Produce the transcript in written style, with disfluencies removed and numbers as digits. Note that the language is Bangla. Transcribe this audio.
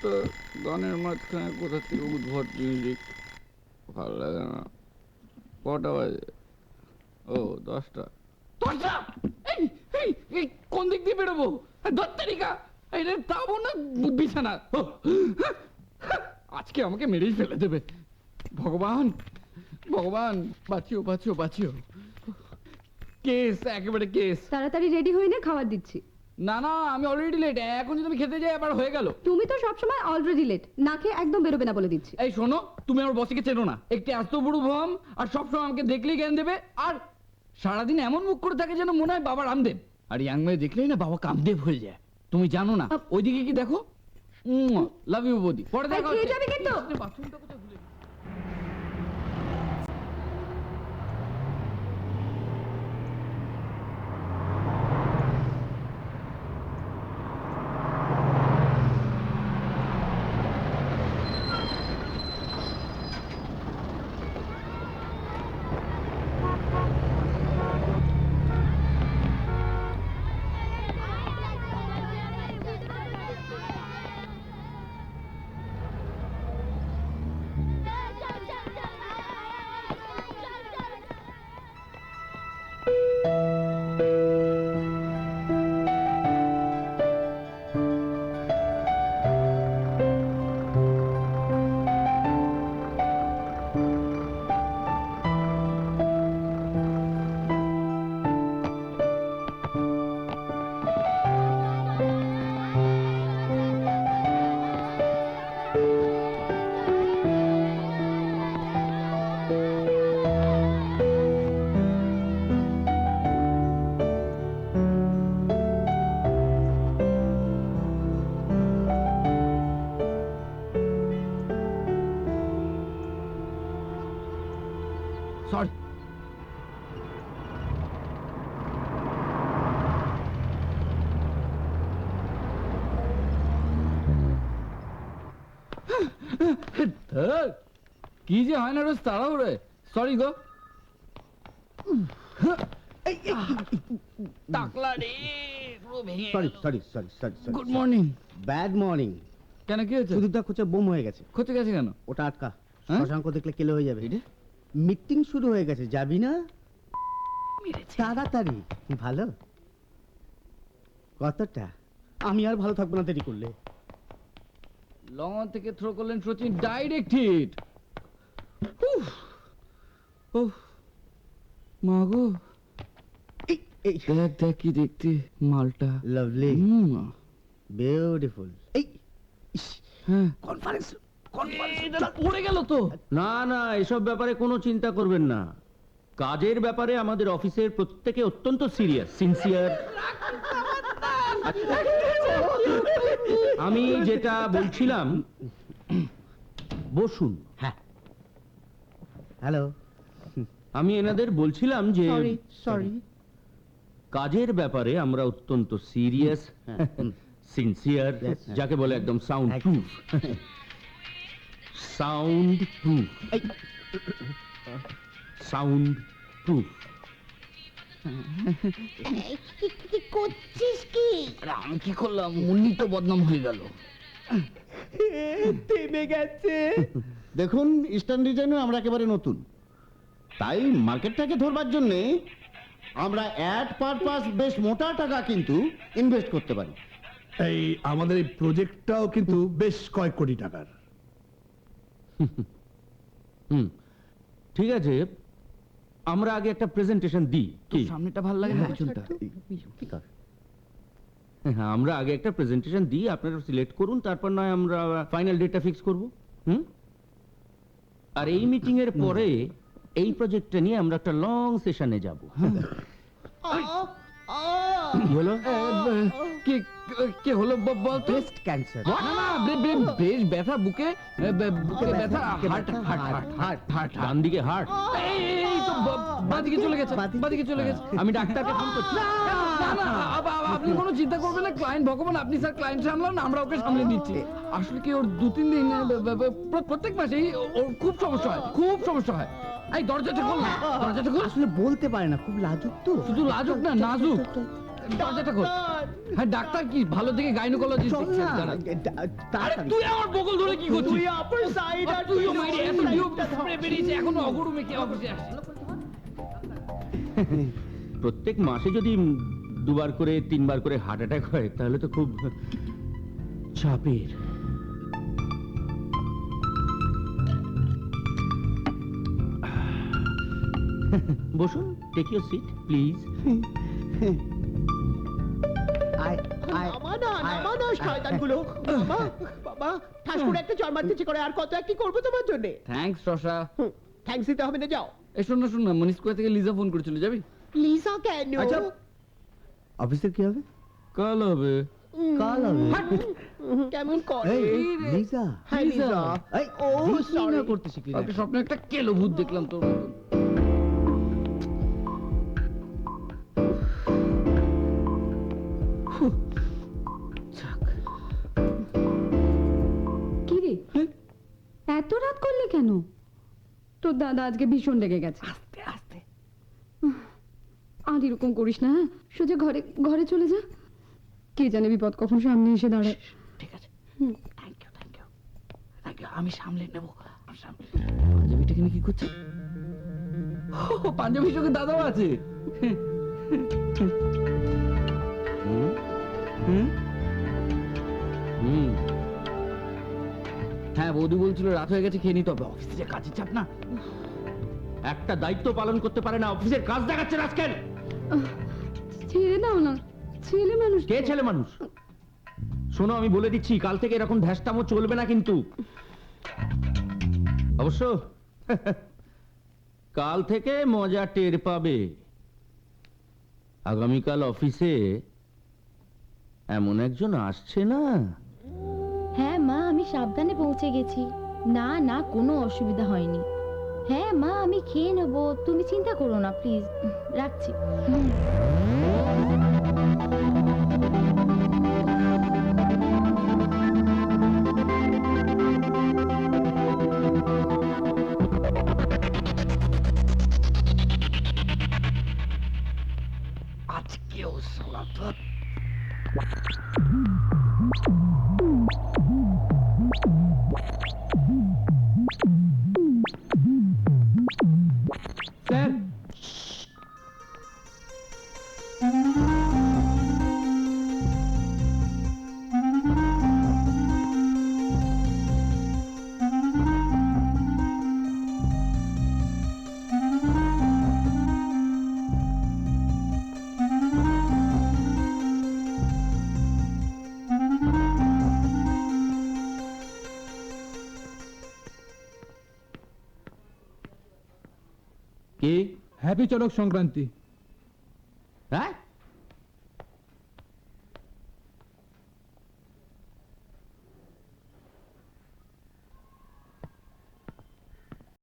তো গানের মাঝখানে কোথা থেকে উদ্ভট মিউজিক, ভালো লাগে না। কটা বাজে? ও 10টা। 10টা? এই এই এই কোন দিক দিয়ে বেরোবো? 10 তারিখা এটা তাবো না বিছানা। আজকে আমাকে মেরেই ফেলে দেবে। ভগবান ভগবান, বাঁচিও বাঁচিও বাঁচিও। কেস, একেবারে কেস। তাড়াতাড়ি রেডি হয়ে নে, খাবার দিচ্ছি। না না, আমি অলরেডি লেট। এখন যদি আমি খেতে যাই আবার হয়ে গেল। তুমি তো সবসময় অলরেডি লেট, না খেয়ে একদম বেরোবে না বলে দিচ্ছি। এই শোনো, তুমি আমার বসিকে চেনো না। একটি এত বড় ভম, আর সবসময় আমাকে দেখলেই জ্ঞান দেবে। আর সারাদিন এমন মুখ করে থাকে যেন মনে হয় বাবা রামদেব। আর ইয়াং মেয়ে দেখলেই না বাবা কামদেব হয়ে যায়। তুমি জানো না ওইদিকে কি দেখো। লাভ ইউ বৌদি, পরে দেখা খেয়ে যাবে কিন্তু। বাথরুমটা কোথায় ভুলে গেছি। সরি। কি যে হয় না রোজ তাড়াহুড়ো। সরি গো। টাকলা রে, পুরো ভেঙে গেল। Sorry sorry sorry sorry sorry. Good morning. Bad morning. কেন, কি হয়েছে? সুদীপদা কোচে বোম হয়ে গেছে। ক্ষতি গেছে কেন? ওটা আটকা। হ্যাঁ? শশাঙ্ক দেখলে কেলে হয়ে যাবে। এটা? মিটিং শুরু হয়ে গেছে, যাবি না? তাড়াতাড়ি। ভালো কতটা? আমি আর ভালো থাকবো না দেরি করলে। লং অন থেকে থ্রো করলেন সচিন, ডাইরেক্ট হিট। মাগো, এই এই দেখ দেখ কি দেখতে মালটা। লাভলি, হুম, বিউটিফুল। এই হ্যাঁ। কনফারেন্স পড়ে গেল তো। না না, এসব ব্যাপারে কোনো চিন্তা করবেন না। কাজের ব্যাপারে আমাদের অফিসের প্রত্যেকে অত্যন্ত সিরিয়াস, সিনসিয়ার। আমি যেটা বলছিলাম, বসুন। হ্যাঁ, হ্যালো। আমি এনাদের বলছিলাম যে সরি। কাজের ব্যাপারে আমরা অত্যন্ত সিরিয়াস, সিনসিয়ার, Yes. যাকে বলে একদম সাউন্ড প্রুফ। সাউন্ড প্রুফ, এই সাউন্ড প্রুফ। করছিস কি? আরে আমি কি করলাম? মুন্নি তো বদনাম হয়ে গেল। থেমে গেছে। দেখুন, ইস্টার্ন ডিজাইনে আমরা একেবারে নতুন, তাই মার্কেটটাকে ধরবার জন্য আমরা অ্যাড পারপাস বেশ মোটা টাকা কিন্তু ইনভেস্ট করতে পারি। এই আমাদের এই প্রজেক্টটাও কিন্তু বেশ কয়েক কোটি টাকার। ঠিক আছে, আমরা আগে একটা প্রেজেন্টেশন দিই কি? সামনেটা ভালো লাগে না পিছনটা? হ্যাঁ, আমরা আগে একটা প্রেজেন্টেশন দিই, আপনারা সিলেক্ট করুন, তারপর নয় আমরা ফাইনাল ডেটটা ফিক্স করব। আর এই মিটিং এর পরে এই প্রজেক্টটা নিয়ে আমরা একটা লং সেশনে যাব। কি হলো? কি কি হলো বল তো? Breast cancer. না না, বেশ ব্যথা বুকে, বুকে ব্যথা, হার্ট হার্ট হার্ট হার্ট। ডান দিকে হার্ট। এই তো বাঁদিকে চলে গেছে, বাঁদিকে চলে গেছে। আমি ডাক্তারকে ফোন করছি। না না, আপনি কোনো চিন্তা করবেন না। ক্লায়েন্ট ভগবান, আপনি স্যার ক্লায়েন্ট সামলান, আমরা ওকে সামলে নিচ্ছি। আসলে কি ওর 2-3 দিন প্রত্যেক মাসেই ওর খুব সমস্যা হয়, খুব সমস্যা হয়। এই দরজাটা খোল না, দরজাটা খোল। আসলে বলতে পারে না, খুব লাজুক তো। শুধু লাজুক না, নাজুক। দরজাটা খোল। হ্যাঁ ডাক্তার কি ভালো থেকে গাইনোকোলজিস্ট চল না আরে তুই আমার বগল ধরে কি করছিস? তুই আপার সাইড আর তুই মাইরে এত ডিউব স্প্রে বেরিয়েছে এখনো অগরুমে কি অবস্থা আসছে? প্রত্যেক মাসে যদি 2বার করে 3বার করে হার্ট অ্যাটাক হয় তাহলে তো খুব চাপের। বসুন, টেক ইউর সিট প্লিজ। বাবা ঠাস করে একটা চড় মারতে ইচ্ছে করে, আর কত কি করবো তোমার জন্য। থ্যাঙ্কস রসা। থ্যাঙ্কস দিতে হবে না, যাও। এই শোন না মনীষ কোথা থেকে লিজা ফোন করেছিল যাবি? লিসা কেন? আচ্ছা অফিসের কি হবে? কাল হবে। কাল হবে। কেমন করে? এই লিজা, হ্যাঁ লিসা। এই ও সরি সরি। করতে শিখলি না। কালকে স্বপ্নে একটা কেলো ভূত দেখলাম তোর মতন। কি রে এত রাত করলি কেন? তোর দাদা আজকে ভীষণ রেগে গেছে। আস্তে আস্তে। আর এরকম করিস না, হ্যাঁ? সোজা ঘরে ঘরে চলে যা। কে জানে বিপদ কখন সামনে এসে দাঁড়ায়। ঠিক আছে। হুম। Thank you thank you thank you. আমি সামলে নেব। পাঞ্জাবিটা কিনে কি করছে? ও পাঞ্জাবির সঙ্গে দাদাও আছে। হুম। হ্যাঁ বৌদি বলছিল রাত হয়ে গেছে, খেয়ে নিতে হবে, অফিসে যে কাজের চাপ না। একটা দায়িত্ব পালন করতে পারে না, অফিসের কাজ দেখাচ্ছেন আজকাল। ছেড়ে দাও না, ছেলে মানুষ। কে ছেলে মানুষ? শোনো আমি বলে দিচ্ছি, কাল থেকে এরকম ধ্যাসটামো চলবে না কিন্তু। অবশ্য কাল থেকে মজা টের পাবে। আগামীকাল অফিসে এমন একজন আসছে না। হ্যাঁ মা, আমি সাবধানে পৌঁছে গেছি। না না, কোনো অসুবিধা হয়নি। হ্যাঁ মা, আমি খেয়ে নেব, তুমি চিন্তা করো না প্লিজ। রাখছি। আজকেও শোনা তো। স্যার কি? হ্যাপি চড়ক সংক্রান্তি। হ্যাঁ